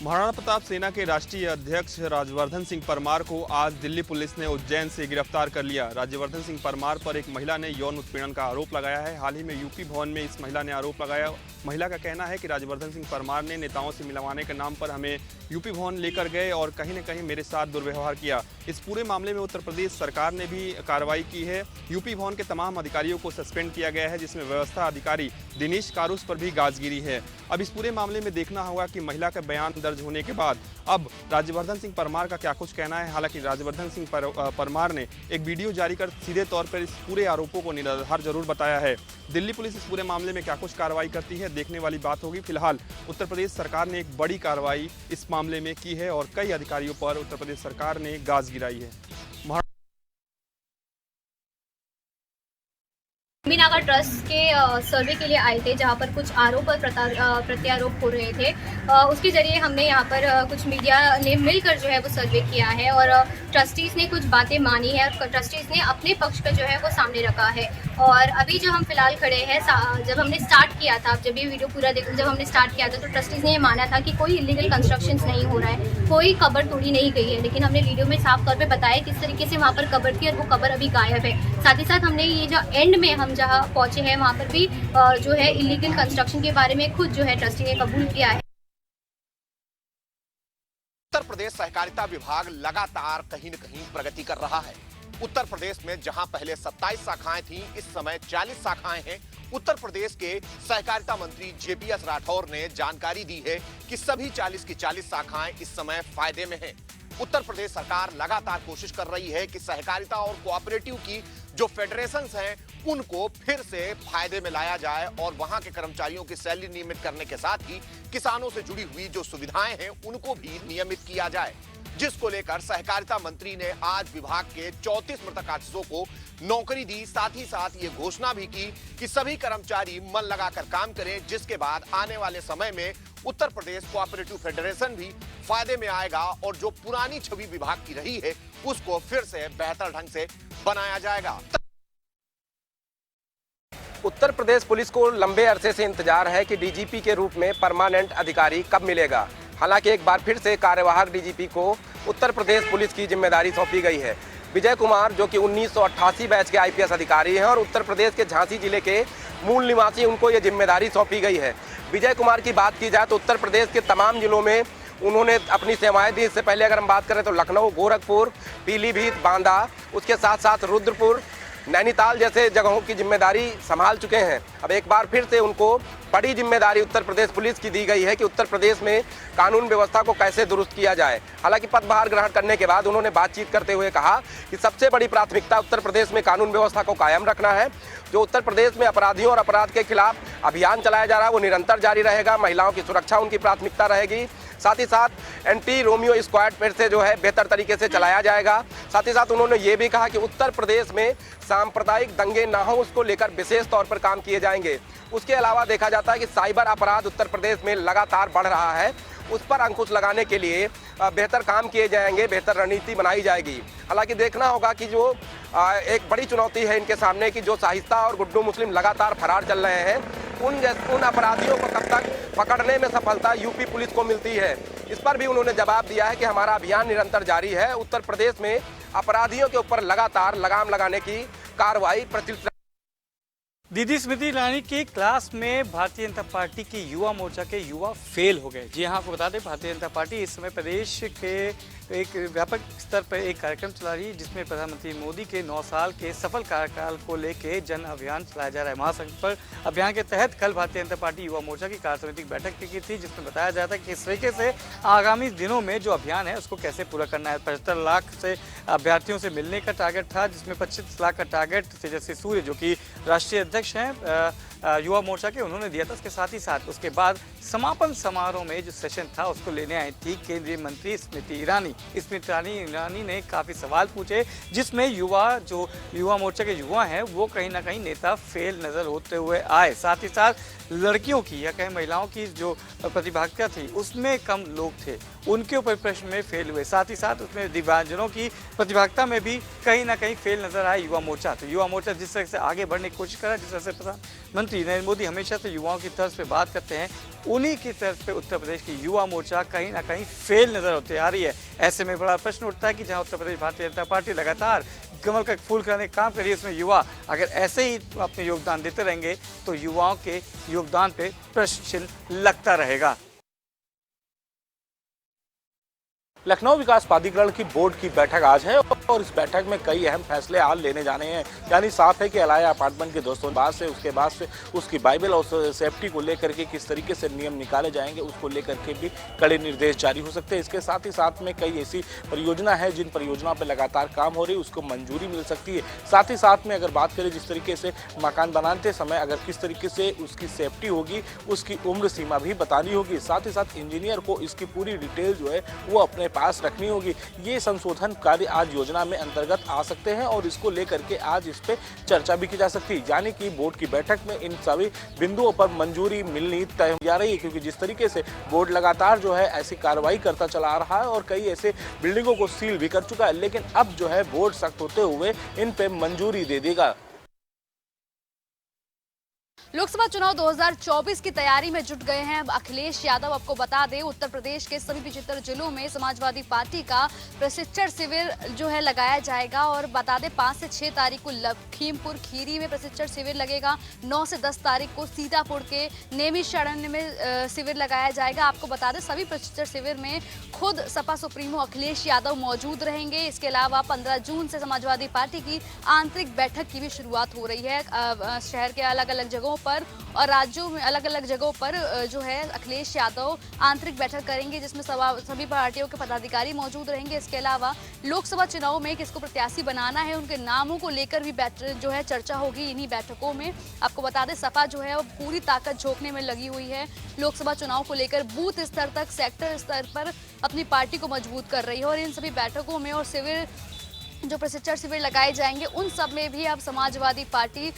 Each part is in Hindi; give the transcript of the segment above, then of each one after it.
महाराणा प्रताप सेना के राष्ट्रीय अध्यक्ष राज्यवर्धन सिंह परमार को आज दिल्ली पुलिस ने उज्जैन से गिरफ्तार कर लिया। राज्यवर्धन सिंह परमार पर एक महिला ने यौन उत्पीड़न का आरोप लगाया है। हाल ही में यूपी भवन में इस महिला ने आरोप लगाया। महिला का कहना है कि राज्यवर्धन सिंह परमार ने नेताओं से मिलवाने के नाम पर हमें यूपी भवन लेकर गए और कहीं न कहीं मेरे साथ दुर्व्यवहार किया। इस पूरे मामले में उत्तर प्रदेश सरकार ने भी कार्रवाई की है। यूपी भवन के तमाम अधिकारियों को सस्पेंड किया गया है, जिसमें व्यवस्था अधिकारी दिनेश कारूस पर भी गाजगिरी है। अब इस पूरे मामले में देखना होगा कि महिला का बयान दर्ज होने के बाद अब राज्यवर्धन सिंह परमार का क्या कुछ कहना है। हालांकि राज्यवर्धन सिंह परमार ने एक वीडियो जारी कर सीधे तौर पर इस पूरे आरोपों को निराधार जरूर बताया है। दिल्ली पुलिस इस पूरे मामले में क्या कुछ कार्रवाई करती है, देखने वाली बात होगी। फिलहाल उत्तर प्रदेश सरकार ने एक बड़ी कार्रवाई इस मामले में की है और कई अधिकारियों पर उत्तर प्रदेश सरकार ने गाज गिराई है। मीनागा ट्रस्ट के सर्वे के लिए आए थे, जहां पर कुछ आरोप और प्रत्यारोप हो रहे थे। उसके जरिए हमने यहां पर कुछ मीडिया ने मिलकर जो है वो सर्वे किया है और ट्रस्टीज़ ने कुछ बातें मानी है और ट्रस्टीज़ ने अपने पक्ष का जो है वो सामने रखा है। और अभी जो हम फिलहाल खड़े हैं, जब हमने स्टार्ट किया था, जब ये वीडियो पूरा देखो, जब हमने स्टार्ट किया था तो ट्रस्टीज़ ने ये माना था कि कोई इलीगल कंस्ट्रक्शंस नहीं हो रहा है, कोई कब्र तोड़ी नहीं गई है। लेकिन हमने वीडियो में साफ तौर पे बताया किस तरीके से वहाँ पर कब्र थी और वो कब्र अभी गायब है। साथ ही साथ हमने ये जो एंड में हम जहाँ पहुँचे हैं वहाँ पर भी जो है इलीगल कंस्ट्रक्शन के बारे में खुद जो है ट्रस्टी ने कबूल किया है। उत्तर प्रदेश सहकारिता विभाग लगातार कहीं न कहीं प्रगति कर रहा है। उत्तर प्रदेश में जहां पहले 27 शाखाएं थीं, इस समय 40 शाखाएं हैं। उत्तर प्रदेश के सहकारिता मंत्री जेपीएस राठौर ने जानकारी दी है कि सभी 40 की 40 शाखाएं इस समय फायदे में हैं। उत्तर प्रदेश सरकार लगातार कोशिश कर रही है कि सहकारिता और कोऑपरेटिव की जो फेडरेशंस हैं उनको फिर से फायदे में लाया जाए और वहां के कर्मचारियों की सैलरी नियमित करने के साथ ही किसानों से जुड़ी हुई जो सुविधाएं हैं उनको भी नियमित किया जाए, जिसको लेकर सहकारिता मंत्री ने आज विभाग के 34 मृतक आर्टिस्टों को नौकरी दी। साथ ही साथ ये घोषणा भी की कि सभी कर्मचारी मन लगाकर काम करें, जिसके बाद आने वाले समय में उत्तर प्रदेश कोऑपरेटिव फेडरेशन भी फायदे में आएगा और जो पुरानी छवि विभाग की रही है उसको फिर से बेहतर ढंग से बनाया जाएगा। उत्तर प्रदेश पुलिस को लंबे अरसे से इंतजार है कि डीजीपी के रूप में परमानेंट अधिकारी कब मिलेगा। हालांकि एक बार फिर से कार्यवाहक डीजीपी को उत्तर प्रदेश पुलिस की जिम्मेदारी सौंपी गई है। विजय कुमार, जो कि 1988 बैच के आईपीएस अधिकारी हैं और उत्तर प्रदेश के झांसी जिले के मूल निवासी, उनको ये जिम्मेदारी सौंपी गई है। विजय कुमार की बात की जाए तो उत्तर प्रदेश के तमाम जिलों में उन्होंने अपनी सेवाएं दी। इससे पहले अगर हम बात करें तो लखनऊ, गोरखपुर, पीलीभीत, बांदा, उसके साथ साथ रुद्रपुर, नैनीताल जैसे जगहों की जिम्मेदारी संभाल चुके हैं। अब एक बार फिर से उनको बड़ी जिम्मेदारी उत्तर प्रदेश पुलिस की दी गई है कि उत्तर प्रदेश में कानून व्यवस्था को कैसे दुरुस्त किया जाए। हालांकि पदभार ग्रहण करने के बाद उन्होंने बातचीत करते हुए कहा कि सबसे बड़ी प्राथमिकता उत्तर प्रदेश में कानून व्यवस्था को कायम रखना है। जो उत्तर प्रदेश में अपराधियों और अपराध के खिलाफ अभियान चलाया जा रहा है वो निरंतर जारी रहेगा। महिलाओं की सुरक्षा उनकी प्राथमिकता रहेगी। साथ ही साथ एंटी रोमियो स्क्वाड फिर से जो है बेहतर तरीके से चलाया जाएगा। साथ ही साथ उन्होंने ये भी कहा कि उत्तर प्रदेश में सांप्रदायिक दंगे ना हो, उसको लेकर विशेष तौर पर काम किए जाएंगे। उसके अलावा देखा जाता है कि साइबर अपराध उत्तर प्रदेश में लगातार बढ़ रहा है, उस पर अंकुश लगाने के लिए बेहतर काम किए जाएंगे, बेहतर रणनीति बनाई जाएगी। हालांकि देखना होगा कि जो एक बड़ी चुनौती है इनके सामने कि जो शाइस्ता और गुड्डू मुस्लिम लगातार फरार चल रहे हैं, उन अपराधियों को कब तक पकड़ने में सफलता यूपी पुलिस को मिलती है। इस पर भी उन्होंने जवाब दिया है कि हमारा अभियान निरंतर जारी है। उत्तर प्रदेश में अपराधियों के ऊपर लगातार लगाम लगाने की कार्रवाई प्रचलित। दीदी स्मृति ईरानी की क्लास में भारतीय जनता पार्टी की युवा मोर्चा के युवा फेल हो गए। जी हाँ, आपको बता दें भारतीय जनता पार्टी इस समय प्रदेश के एक व्यापक स्तर पर एक कार्यक्रम चला रही है, जिसमें प्रधानमंत्री मोदी के 9 साल के सफल कार्यकाल को लेकर जन अभियान चलाया जा रहा है। महासंकल्प अभियान के तहत कल भारतीय जनता पार्टी युवा मोर्चा की कार्य समिति की बैठक की थी, जिसमें बताया जाता है कि किस तरीके से आगामी दिनों में जो अभियान है उसको कैसे पूरा करना है। 75 लाख से अभ्यर्थियों से मिलने का टारगेट था, जिसमें 25 लाख का टारगेट तेजस्वी सूर्य, जो कि राष्ट्रीय अध्यक्ष हैं युवा मोर्चा के, उन्होंने दिया था। उसके साथ ही साथ उसके बाद समापन समारोह में जो सेशन था उसको लेने आई थी केंद्रीय मंत्री स्मृति ईरानी। स्मृति ईरानी ने काफ़ी सवाल पूछे, जिसमें युवा मोर्चा के युवा हैं वो कहीं ना कहीं नेता फेल नज़र होते हुए आए। साथ ही साथ लड़कियों की या कहीं महिलाओं की जो प्रतिभागिता थी उसमें कम लोग थे, उनके ऊपर प्रश्न में फेल हुए। साथ ही साथ उसमें दिव्यांगजनों की प्रतिभागिता में भी कहीं ना कहीं फेल नजर आया युवा मोर्चा। तो युवा मोर्चा जिस तरह से आगे बढ़ने की कोशिश कर रहा है, जिस तरह से प्रधानमंत्री नरेंद्र मोदी हमेशा से युवाओं की तर्ज पे बात करते हैं, उन्हीं की तरफ पे उत्तर प्रदेश की युवा मोर्चा कहीं ना कहीं फेल नजर होती आ रही है। ऐसे में बड़ा प्रश्न उठता है कि जहां उत्तर प्रदेश भारतीय जनता पार्टी लगातार कमल का फूल कराने का काम कर रही है, उसमें युवा अगर ऐसे ही अपने योगदान देते रहेंगे तो युवाओं के योगदान पे प्रश्न चिन्ह लगता रहेगा। लखनऊ विकास प्राधिकरण की बोर्ड की बैठक आज है और इस बैठक में कई अहम फैसले आज लेने जाने हैं। यानी साफ है कि अलाया अपार्टमेंट के दोस्तों बाद से उसके बाद से उसकी बाइबल और सेफ्टी को लेकर के किस तरीके से नियम निकाले जाएंगे उसको लेकर के भी कड़े निर्देश जारी हो सकते हैं। इसके साथ ही साथ में कई ऐसी परियोजना है जिन परियोजनाओं पर लगातार काम हो रही है उसको मंजूरी मिल सकती है। साथ ही साथ में अगर बात करें जिस तरीके से मकान बनाते समय अगर किस तरीके से उसकी सेफ्टी होगी उसकी उम्र सीमा भी बतानी होगी। साथ ही साथ इंजीनियर को इसकी पूरी डिटेल जो है वो अपने पास रखनी होगी। ये संशोधन कार्य आज योजना में अंतर्गत आ सकते हैं और इसको लेकर के आज इस पे चर्चा भी की जा सकती है। यानी कि बोर्ड की बैठक में इन सभी बिंदुओं पर मंजूरी मिलनी तय हो जा रही है, क्योंकि जिस तरीके से बोर्ड लगातार जो है ऐसी कार्रवाई करता चला आ रहा है और कई ऐसे बिल्डिंगों को सील भी कर चुका है, लेकिन अब जो है बोर्ड सख्त होते हुए इन पे मंजूरी दे देगा। लोकसभा चुनाव 2024 की तैयारी में जुट गए हैं अखिलेश यादव। आपको बता दें उत्तर प्रदेश के सभी 75 जिलों में समाजवादी पार्टी का प्रशिक्षण शिविर जो है लगाया जाएगा और बता दें 5 से 6 तारीख को लखीमपुर खीरी में प्रशिक्षण शिविर लगेगा। 9 से 10 तारीख को सीतापुर के नेमिशरण में शिविर लगाया जाएगा। आपको बता दें सभी प्रशिक्षण शिविर में खुद सपा सुप्रीमो अखिलेश यादव मौजूद रहेंगे। इसके अलावा 15 जून से समाजवादी पार्टी की आंतरिक बैठक की भी शुरुआत हो रही है। शहर के अलग अलग जगहों पर और राज्यों में अलग अलग जगहों पर जो है अखिलेश यादव आंतरिक बैठक करेंगे जिसमें सभी पार्टियों के पदाधिकारी मौजूद रहेंगे। इसके अलावा लोकसभा चुनाव में किसको प्रत्याशी बनाना है उनके नामों को लेकर भी जो है चर्चा होगी इन्हीं बैठकों में। आपको बता दें सपा जो है वो पूरी ताकत झोंकने में लगी हुई है। लोकसभा चुनाव को लेकर बूथ स्तर तक सेक्टर स्तर पर अपनी पार्टी को मजबूत कर रही है और इन सभी बैठकों में और शिविर जो प्रशिक्षण शिविर लगाए जाएंगे उन सब में भी अब समाजवादी पार्टी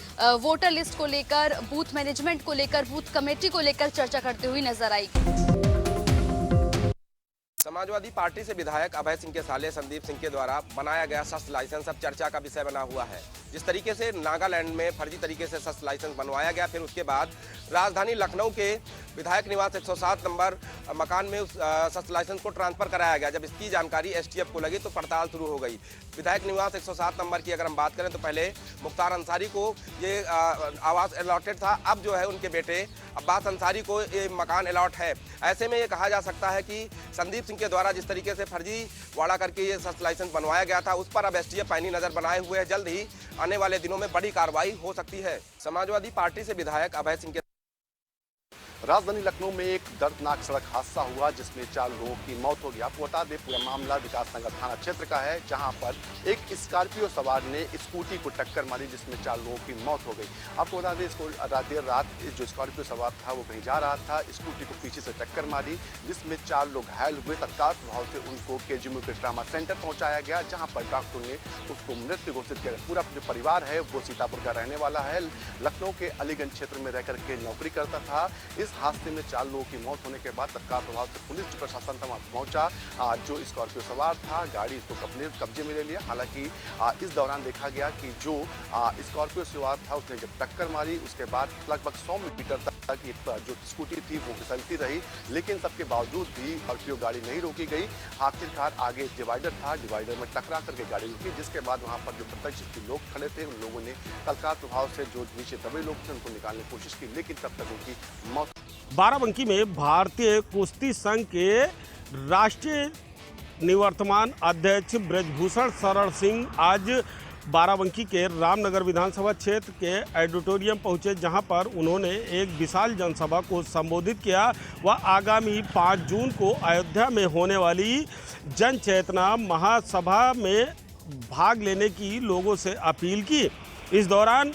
वोटर लिस्ट को लेकर बूथ मैनेजमेंट को लेकर बूथ कमेटी को लेकर चर्चा करते हुए नजर आएगी। समाजवादी पार्टी से विधायक अभय सिंह के साले संदीप सिंह के द्वारा बनाया गया शस्त्र लाइसेंस अब चर्चा का विषय बना हुआ है। जिस तरीके से नागालैंड में फर्जी तरीके से शस्त्र लाइसेंस बनवाया गया, फिर उसके बाद राजधानी लखनऊ के विधायक निवास 107 नंबर मकान में उस शस्त्र लाइसेंस को ट्रांसफर कराया गया। जब इसकी जानकारी एसटीएफ को लगी तो पड़ताल शुरू हो गई। विधायक निवास 107 नंबर की अगर हम बात करें तो पहले मुख्तार अंसारी को ये आवास अलॉटेड था, अब जो है उनके बेटे अब्बास अंसारी को ये मकान अलॉट है। ऐसे में ये कहा जा सकता है कि संदीप सिंह के द्वारा जिस तरीके से फर्जी वाड़ा करके ये शस्त्र लाइसेंस बनवाया गया था उस पर अब एसटीएफ पैनी नजर बनाए हुए है। जल्द ही आने वाले दिनों में बड़ी कार्रवाई हो सकती है। समाजवादी पार्टी से विधायक अभय सिंह के राजधानी लखनऊ में एक दर्दनाक सड़क हादसा हुआ जिसमें 4 लोगों की मौत हो गई। आपको बता दें पूरा मामला विकासनगर थाना क्षेत्र का है, जहां पर एक स्कॉर्पियो सवार ने स्कूटी को टक्कर मारी जिसमें 4 लोगों की मौत हो गई। आपको बता दें इसको देर रात जो स्कॉर्पियो सवार था वो कहीं जा रहा था, स्कूटी को पीछे से टक्कर मारी जिसमें 4 लोग घायल हुए। तत्काल प्रभाव से उनको केजीएमयू के ट्रामा सेंटर पहुंचाया गया, जहां पर डॉक्टर ने उसको मृत घोषित किया। पूरा जो परिवार है वो सीतापुर का रहने वाला है, लखनऊ के अलीगंज क्षेत्र में रहकर के नौकरी करता था। इस हादसे में 4 लोगों की मौत होने के बाद तत्काल प्रभाव से पुलिस प्रशासन तक पहुंचा। जो स्कॉर्पियो सवार था गाड़ी इसको अपने कब्जे में ले लिया। हालांकि इस दौरान देखा गया कि जो स्कॉर्पियो सवार था उसने जब टक्कर मारी उसके बाद लगभग 100 मीटर तक जो स्कूटी थी वो फिसलती रही, लेकिन सबके बावजूद भी स्कॉर्पियो गाड़ी नहीं रोकी गई। आखिरकार आगे डिवाइडर था, डिवाइडर में टकरा करके गाड़ी रुकी, जिसके बाद वहां पर जो प्रत्यक्ष लोग खड़े थे उन लोगों ने तत्काल प्रभाव से जो नीचे दबे लोग थे उनको निकालने की कोशिश की, लेकिन तब तक उनकी मौत। बाराबंकी में भारतीय कुश्ती संघ के राष्ट्रीय निवर्तमान अध्यक्ष ब्रजभूषण शरण सिंह आज बाराबंकी के रामनगर विधानसभा क्षेत्र के ऑडिटोरियम पहुंचे, जहां पर उन्होंने एक विशाल जनसभा को संबोधित किया। वह आगामी 5 जून को अयोध्या में होने वाली जन चेतना महासभा में भाग लेने की लोगों से अपील की। इस दौरान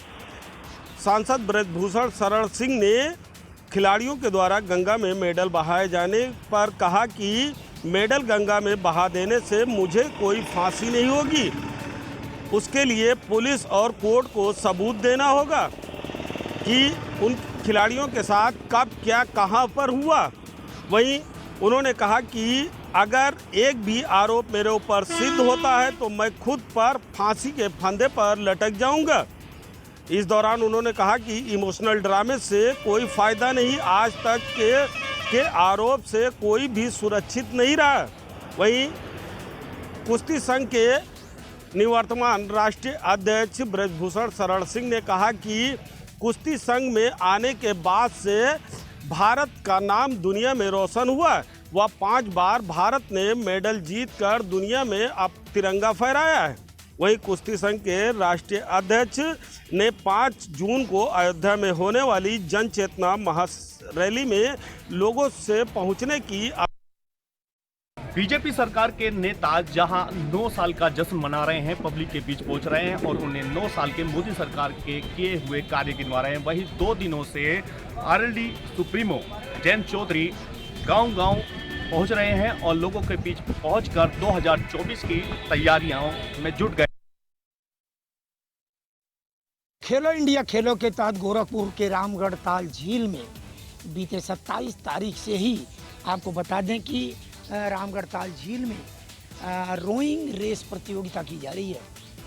सांसद ब्रजभूषण शरण सिंह ने खिलाड़ियों के द्वारा गंगा में मेडल बहाए जाने पर कहा कि मेडल गंगा में बहा देने से मुझे कोई फांसी नहीं होगी, उसके लिए पुलिस और कोर्ट को सबूत देना होगा कि उन खिलाड़ियों के साथ कब क्या कहां पर हुआ। वहीं उन्होंने कहा कि अगर एक भी आरोप मेरे ऊपर सिद्ध होता है तो मैं खुद पर फांसी के फंदे पर लटक जाऊंगा। इस दौरान उन्होंने कहा कि इमोशनल ड्रामे से कोई फायदा नहीं, आज तक के आरोप से कोई भी सुरक्षित नहीं रहा। वहीं कुश्ती संघ के निवर्तमान राष्ट्रीय अध्यक्ष ब्रजभूषण शरण सिंह ने कहा कि कुश्ती संघ में आने के बाद से भारत का नाम दुनिया में रोशन हुआ। वह 5 बार भारत ने मेडल जीतकर दुनिया में अब तिरंगा फहराया है। वहीं कुश्ती संघ के राष्ट्रीय अध्यक्ष ने 5 जून को अयोध्या में होने वाली जन चेतना महारैली में लोगों से पहुंचने की बीजेपी सरकार के नेता जहां 9 साल का जश्न मना रहे हैं, पब्लिक के बीच पहुंच रहे हैं और उन्हें 9 साल के मोदी सरकार के किए हुए कार्य गिनवा रहे हैं, वहीं 2 दिनों से आरएलडी सुप्रीमो जयंत चौधरी गांव-गांव पहुंच रहे हैं और लोगों के बीच पहुंचकर 2024 की तैयारियों में जुट गए। खेलो इंडिया खेलों के तहत गोरखपुर के रामगढ़ ताल झील में बीते 27 तारीख से ही आपको बता दें कि रामगढ़ ताल झील में रोइंग रेस प्रतियोगिता की जा रही है।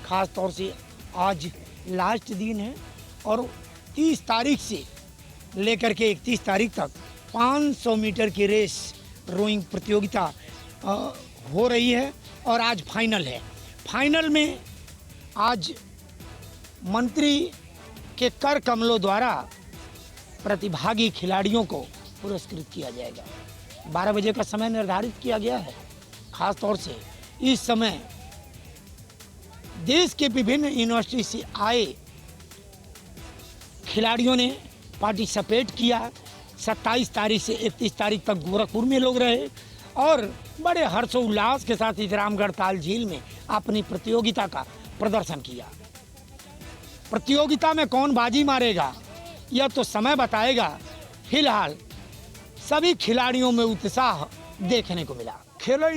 ख़ास तौर से आज लास्ट दिन है और 30 तारीख से लेकर के 31 तारीख तक 500 मीटर की रेस रोइंग प्रतियोगिता हो रही है और आज फाइनल है। फाइनल में आज मंत्री के कर कमलों द्वारा प्रतिभागी खिलाड़ियों को पुरस्कृत किया जाएगा। 12 बजे का समय निर्धारित किया गया है। खास तौर से इस समय देश के विभिन्न यूनिवर्सिटी से आए खिलाड़ियों ने पार्टिसिपेट किया। 27 तारीख से 31 तारीख तक गोरखपुर में लोग रहे और बड़े हर्षोल्लास के साथ इस रामगढ़ ताल झील में अपनी प्रतियोगिता का प्रदर्शन किया। प्रतियोगिता में कौन बाजी मारेगा यह तो समय बताएगा। फिलहाल सभी खिलाड़ियों में उत्साह देखने को मिला। खेलो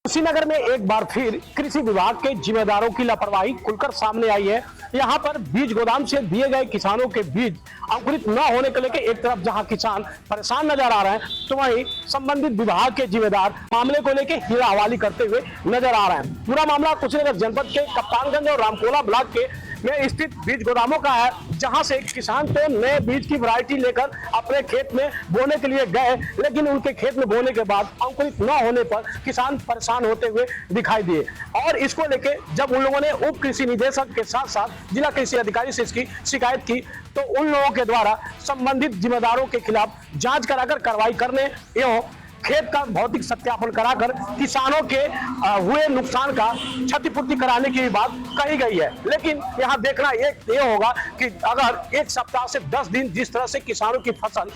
कुशीनगर में एक बार फिर कृषि विभाग के जिम्मेदारों की लापरवाही खुलकर सामने आई है। यहां पर बीज गोदाम से दिए गए किसानों के बीज अंकुरित न होने को लेकर एक तरफ जहां किसान परेशान नजर आ रहे हैं, तो वहीं संबंधित विभाग के जिम्मेदार मामले को लेकर हीरा हवाली करते हुए नजर आ रहे हैं। पूरा मामला कुशीनगर जनपद के कप्तानगंज और रामकोला ब्लॉक के में स्थित बीज गोदामों का है, जहां से किसान तो नए बीज की वैरायटी लेकर अपने खेत में बोने के लिए गए, लेकिन उनके खेत में बोने के बाद अंकुरित न होने पर किसान परेशान होते हुए दिखाई दिए। और इसको लेके जब उन लोगों ने उप कृषि निदेशक के साथ साथ जिला कृषि अधिकारी से इसकी शिकायत की, तो उन लोगों के द्वारा संबंधित जिम्मेदारों के खिलाफ जांच कराकर कार्रवाई करने एवं खेत का भौतिक सत्यापन कराकर किसानों के हुए नुकसान का क्षतिपूर्ति कराने की बात कही गई है। लेकिन यहां देखना ये होगा कि अगर एक सप्ताह से 10 दिन जिस तरह से किसानों की फसल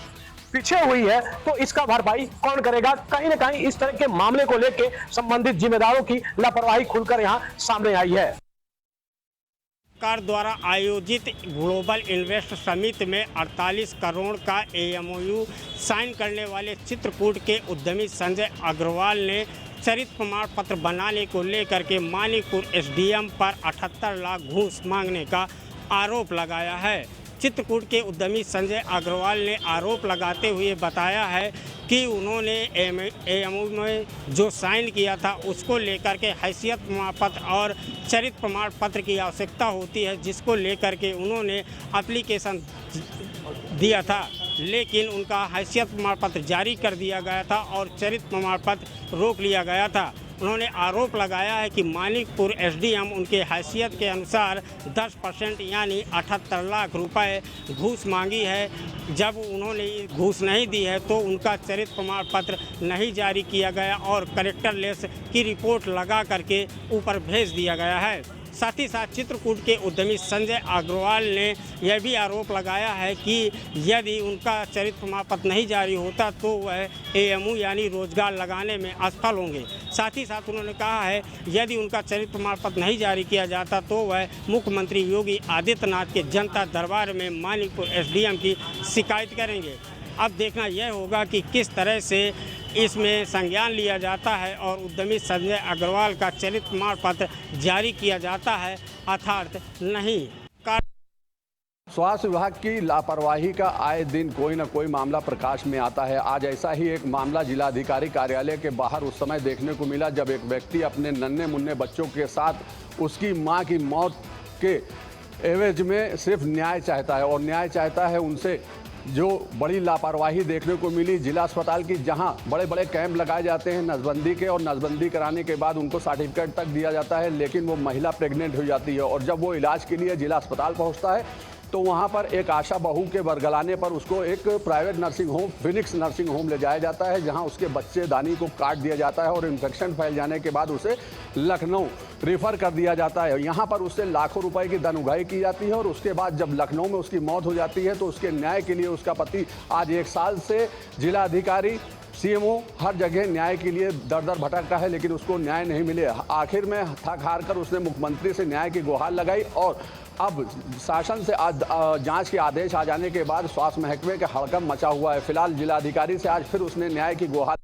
पीछे हुई है, तो इसका भरपाई कौन करेगा। कहीं न कहीं इस तरह के मामले को लेकर संबंधित जिम्मेदारों की लापरवाही खुलकर यहां सामने आई है। सरकार द्वारा आयोजित ग्लोबल इन्वेस्ट समिट में 48 करोड़ का एमओयू साइन करने वाले चित्रकूट के उद्यमी संजय अग्रवाल ने चरित्र प्रमाण पत्र बनाने को लेकर के मानिकपुर एसडीएम पर 78 लाख घूस मांगने का आरोप लगाया है। चित्रकूट के उद्यमी संजय अग्रवाल ने आरोप लगाते हुए बताया है कि उन्होंने एमओयू में जो साइन किया था उसको लेकर के हैसियत प्रमाण पत्र और चरित्र प्रमाण पत्र की आवश्यकता होती है, जिसको लेकर के उन्होंने एप्लीकेशन दिया था, लेकिन उनका हैसियत प्रमाण पत्र जारी कर दिया गया था और चरित्र प्रमाण पत्र रोक लिया गया था। उन्होंने आरोप लगाया है कि मानिकपुर एसडीएम उनके हैसियत के अनुसार 10% यानी 78 लाख रुपए घूस मांगी है। जब उन्होंने घूस नहीं दी है तो उनका चरित्र प्रमाण पत्र नहीं जारी किया गया और कलेक्टरलेस की रिपोर्ट लगा करके ऊपर भेज दिया गया है। साथ ही साथ चित्रकूट के उद्यमी संजय अग्रवाल ने यह भी आरोप लगाया है कि यदि उनका चरित्र प्रमाण पत्र नहीं जारी होता तो वह एएमयू यानी रोजगार लगाने में असफल होंगे। साथ ही साथ उन्होंने कहा है यदि उनका चरित्र प्रमाण पत्र नहीं जारी किया जाता तो वह मुख्यमंत्री योगी आदित्यनाथ के जनता दरबार में मानिकपुर एसडीएम की शिकायत करेंगे। अब देखना यह होगा कि किस तरह से इसमें संज्ञान लिया जाता है और उद्यमी संजय अग्रवाल का चरित्र प्रमाण पत्र जारी किया जाता है अर्थात नहीं। स्वास्थ्य विभाग की लापरवाही का आए दिन कोई न कोई मामला प्रकाश में आता है। आज ऐसा ही एक मामला जिलाधिकारी कार्यालय के बाहर उस समय देखने को मिला जब एक व्यक्ति अपने नन्हे मुन्ने बच्चों के साथ उसकी मां की मौत उसके एवज में सिर्फ न्याय चाहता है और न्याय चाहता है उनसे। जो बड़ी लापरवाही देखने को मिली जिला अस्पताल की, जहां बड़े बड़े कैंप लगाए जाते हैं नसबंदी के, और नसबंदी कराने के बाद उनको सर्टिफिकेट तक दिया जाता है, लेकिन वो महिला प्रेग्नेंट हो जाती है और जब वो इलाज के लिए जिला अस्पताल पहुंचता है तो वहां पर एक आशा बहू के बरगलाने पर उसको एक private nursing home, Phoenix nursing home ले जाया जाता है, जहां उसके बच्चेदानी को काट दिया जाता है और इन्फेक्शन फैल जाने के बाद उसे लखनऊ रेफर कर दिया जाता है। यहाँ पर उससे लाखों रुपए की धन उगाही की जाती है और उसके बाद जब लखनऊ में उसकी मौत हो जाती है तो उसके न्याय के लिए उसका पति आज 1 साल से जिला अधिकारी, सीएमओ हर जगह न्याय के लिए दर दर भटकता है, लेकिन उसको न्याय नहीं मिले। आखिर में थक हार कर उसने मुख्यमंत्री से न्याय की गुहार लगाई और अब शासन से आज जांच के आदेश आ जाने के बाद स्वास्थ्य महकमे का हड़कंप मचा हुआ है। फिलहाल जिलाधिकारी से आज फिर उसने न्याय की गुहार